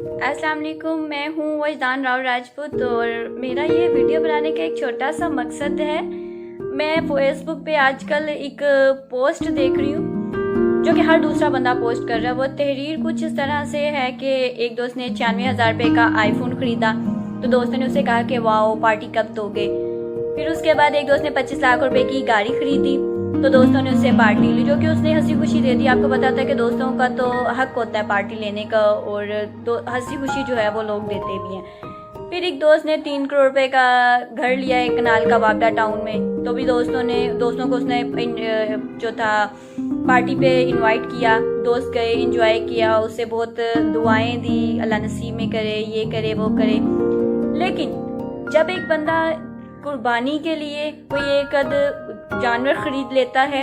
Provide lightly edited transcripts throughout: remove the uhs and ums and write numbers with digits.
अस्सलाम वालेकुम, मैं हूँ वजदान राव राजपूत और मेरा ये वीडियो बनाने का एक छोटा सा मकसद है। मैं फेसबुक पे आजकल एक पोस्ट देख रही हूँ जो कि हर दूसरा बंदा पोस्ट कर रहा है। वो तहरीर कुछ इस तरह से है कि एक दोस्त ने 96,000 रुपये का आईफोन ख़रीदा तो दोस्तों ने उसे कहा कि वाओ पार्टी कब दोगे। फिर उसके बाद एक दोस्त ने 25 लाख रुपए की गाड़ी खरीदी तो दोस्तों ने उससे पार्टी ली, जो कि उसने हंसी खुशी दे दी। आपको पता था कि दोस्तों का तो हक होता है पार्टी लेने का और तो हंसी खुशी जो है वो लोग देते भी हैं। फिर एक दोस्त ने 3 करोड़ रुपए का घर लिया एक कनाल का वागड़ा टाउन में, तो भी दोस्तों को उसने जो था पार्टी पे इनवाइट किया। दोस्त गए, एंजॉय किया, उससे बहुत दुआएं दी, अल्लाह नसीब में करे, ये करे वो करे। लेकिन जब एक बंदा कुर्बानी के लिए कोई एक जानवर खरीद लेता है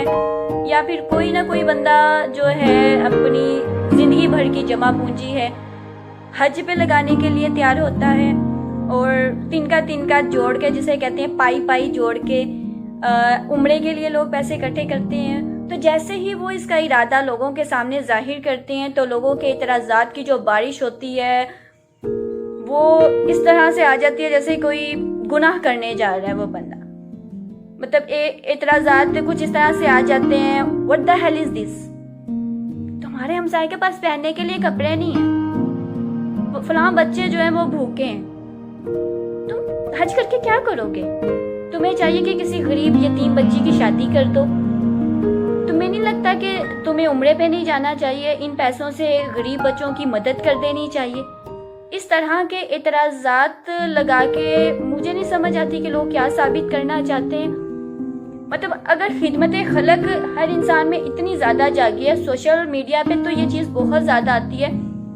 या फिर कोई ना कोई बंदा जो है अपनी ज़िंदगी भर की जमा पूंजी है हज पे लगाने के लिए तैयार होता है और तिनका जोड़ के, जिसे कहते हैं पाई जोड़ के उम्रे के लिए लोग पैसे इकट्ठे करते हैं, तो जैसे ही वो इसका इरादा लोगों के सामने जाहिर करते हैं तो लोगों के इतराज़ात की जो बारिश होती है वो इस तरह से आ जाती है जैसे कोई गुनाह करने जा रहा है वो बंदा। मतलब इतराज़ात कुछ इस तरह से आ जाते हैं, what the hell is this, तुम्हारे हमसाये के पास पहनने के लिए कपड़े नहीं है, फलां बच्चे जो हैं वो भूखे हैं, तुम हज करके क्या करोगे? तुम्हें चाहिए कि किसी गरीब यतीम बच्ची की शादी कर दो। तुम्हें नहीं लगता कि तुम्हें उम्रे पे नहीं जाना चाहिए, इन पैसों से गरीब बच्चों की मदद कर देनी चाहिए? इस तरह के इतराज़ात लगा के मुझे नहीं समझ आती कि लोग क्या साबित करना चाहते हैं। मतलब अगर खिदमत खलक हर इंसान में इतनी ज़्यादा जागी है, सोशल मीडिया पे तो ये चीज़ बहुत ज़्यादा आती है।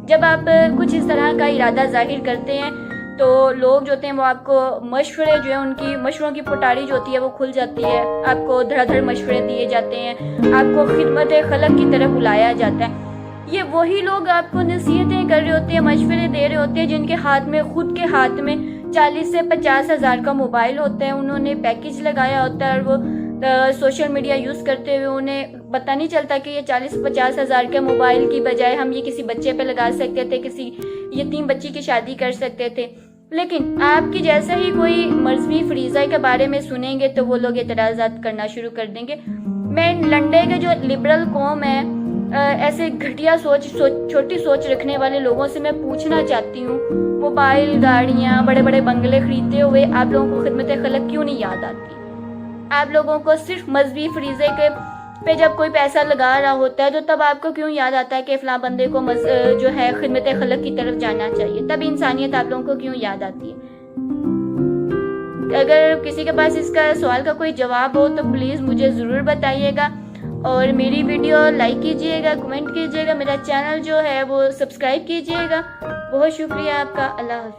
जब आप कुछ इस तरह का इरादा जाहिर करते हैं तो लोग जो होते हैं वो आपको मशवरे जो है, उनकी मशवरों की पुटारी जो होती है वो खुल जाती है, आपको धड़ाधड़ मशवरे दिए जाते हैं, आपको खिदमत खलक की तरफ बुलाया जाता है। ये वही लोग आपको नसीहतें कर रहे होते हैं, मशवरे दे रहे होते हैं, जिनके हाथ में खुद के हाथ में 40 से 50 हज़ार का मोबाइल होता है, उन्होंने पैकेज लगाया होता है और वो सोशल मीडिया यूज़ करते हुए उन्हें पता नहीं चलता कि ये 40-50 हज़ार के मोबाइल की बजाय हम ये किसी बच्चे पे लगा सकते थे, किसी यतीम बच्ची की शादी कर सकते थे। लेकिन आपकी जैसे ही कोई मजहबी फरीज़ा के बारे में सुनेंगे तो वो लोग एतराज़ात करना शुरू कर देंगे। मैं लंडे के जो लिबरल कौम है, ऐसे घटिया छोटी सोच रखने वाले लोगों से मैं पूछना चाहती हूँ, मोबाइल, गाड़ियाँ, बड़े बड़े बंगले खरीदते हुए आप लोगों को खिदमत खलक क्यों नहीं याद आती? आप लोगों को सिर्फ मजहबी फरीज़े के पे जब कोई पैसा लगा रहा होता है तो तब आपको क्यों याद आता है कि फलां बंदे को जो है खिदमत खलक की तरफ जाना चाहिए? तब इंसानियत आप लोगों को क्यों याद आती है? अगर किसी के पास इसका सवाल का कोई जवाब हो तो प्लीज़ मुझे ज़रूर बताइएगा और मेरी वीडियो लाइक कीजिएगा, कमेंट कीजिएगा, मेरा चैनल जो है वो सब्सक्राइब कीजिएगा। बहुत शुक्रिया आपका। अल्लाह हाफ़िज़।